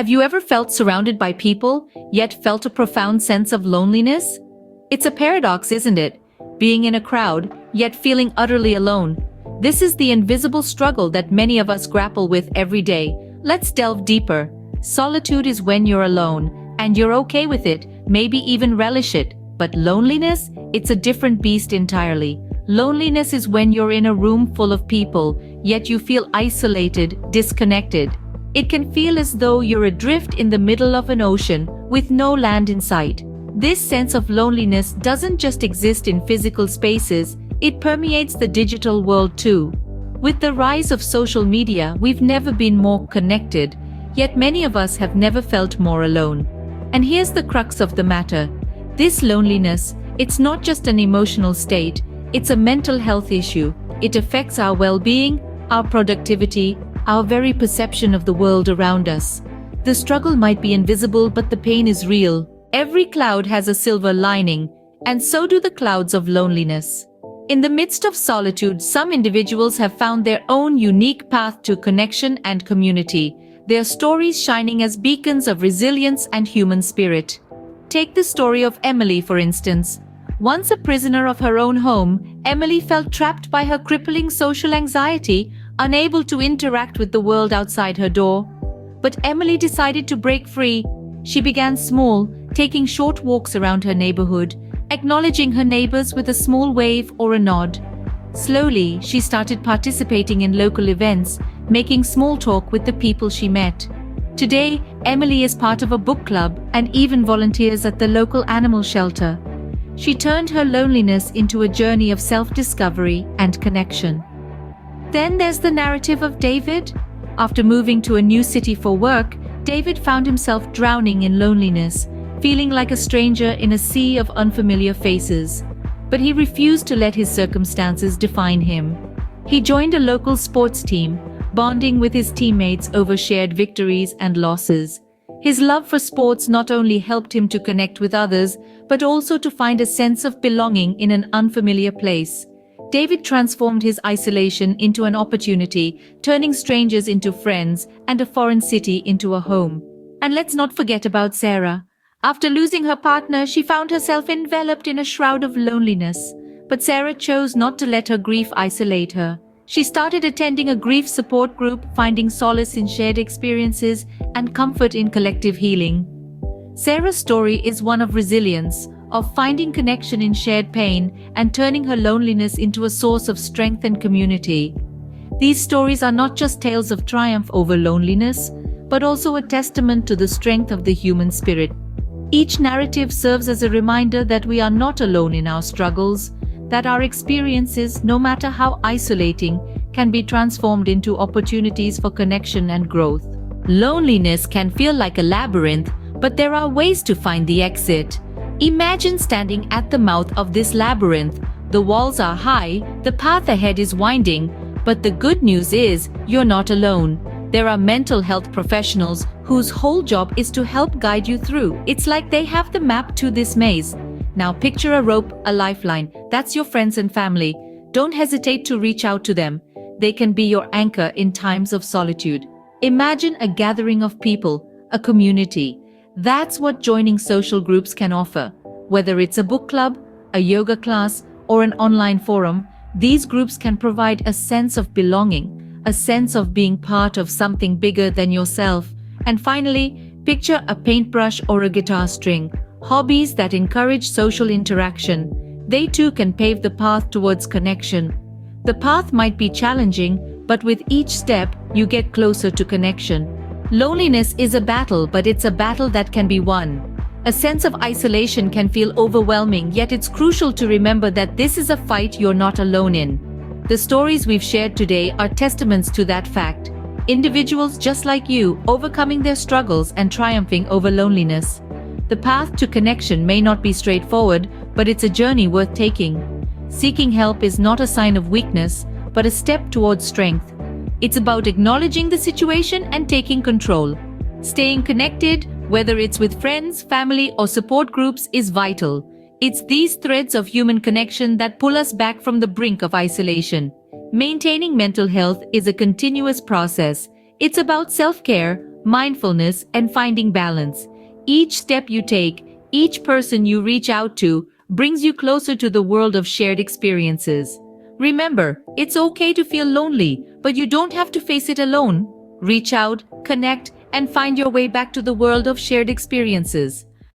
Have you ever felt surrounded by people, yet felt a profound sense of loneliness? It's a paradox, isn't it? Being in a crowd, yet feeling utterly alone. This is the invisible struggle that many of us grapple with every day. Let's delve deeper. Solitude is when you're alone, and you're okay with it, maybe even relish it. But loneliness? It's a different beast entirely. Loneliness is when you're in a room full of people, yet you feel isolated, disconnected. It can feel as though you're adrift in the middle of an ocean, with no land in sight. This sense of loneliness doesn't just exist in physical spaces, it permeates the digital world too. With the rise of social media, we've never been more connected, yet many of us have never felt more alone. And here's the crux of the matter. This loneliness, it's not just an emotional state, it's a mental health issue. It affects our well-being, our productivity, our very perception of the world around us. The struggle might be invisible, but the pain is real. Every cloud has a silver lining, and so do the clouds of loneliness. In the midst of solitude, some individuals have found their own unique path to connection and community, their stories shining as beacons of resilience and human spirit. Take the story of Emily, for instance. Once a prisoner of her own home, Emily felt trapped by her crippling social anxiety, unable to interact with the world outside her door. But Emily decided to break free. She began small, taking short walks around her neighborhood, acknowledging her neighbors with a small wave or a nod. Slowly, she started participating in local events, making small talk with the people she met. Today, Emily is part of a book club and even volunteers at the local animal shelter. She turned her loneliness into a journey of self-discovery and connection. Then there's the narrative of David. After moving to a new city for work, David found himself drowning in loneliness, feeling like a stranger in a sea of unfamiliar faces. But he refused to let his circumstances define him. He joined a local sports team, bonding with his teammates over shared victories and losses. His love for sports not only helped him to connect with others, but also to find a sense of belonging in an unfamiliar place. David transformed his isolation into an opportunity, turning strangers into friends and a foreign city into a home. And let's not forget about Sarah. After losing her partner, she found herself enveloped in a shroud of loneliness. But Sarah chose not to let her grief isolate her. She started attending a grief support group, finding solace in shared experiences and comfort in collective healing. Sarah's story is one of resilience, of finding connection in shared pain and turning her loneliness into a source of strength and community. These stories are not just tales of triumph over loneliness, but also a testament to the strength of the human spirit. Each narrative serves as a reminder that we are not alone in our struggles, that our experiences, no matter how isolating, can be transformed into opportunities for connection and growth. Loneliness can feel like a labyrinth, but there are ways to find the exit. Imagine standing at the mouth of this labyrinth. The walls are high, the path ahead is winding, but the good news is you're not alone. There are mental health professionals whose whole job is to help guide you through. It's like they have the map to this maze. Now picture a rope, a lifeline. That's your friends and family. Don't hesitate to reach out to them. They can be your anchor in times of solitude. Imagine a gathering of people, a community. That's what joining social groups can offer. Whether it's a book club, a yoga class, or an online forum, these groups can provide a sense of belonging, a sense of being part of something bigger than yourself. And finally, picture a paintbrush or a guitar string, hobbies that encourage social interaction. They too can pave the path towards connection. The path might be challenging, but with each step, you get closer to connection. Loneliness is a battle, but it's a battle that can be won. A sense of isolation can feel overwhelming, yet it's crucial to remember that this is a fight you're not alone in. The stories we've shared today are testaments to that fact. Individuals just like you, overcoming their struggles and triumphing over loneliness. The path to connection may not be straightforward, but it's a journey worth taking. Seeking help is not a sign of weakness, but a step towards strength. It's about acknowledging the situation and taking control. Staying connected, whether it's with friends, family, or support groups, is vital. It's these threads of human connection that pull us back from the brink of isolation. Maintaining mental health is a continuous process. It's about self-care, mindfulness, and finding balance. Each step you take, each person you reach out to, brings you closer to the world of shared experiences. Remember, it's okay to feel lonely, but you don't have to face it alone. Reach out, connect, and find your way back to the world of shared experiences.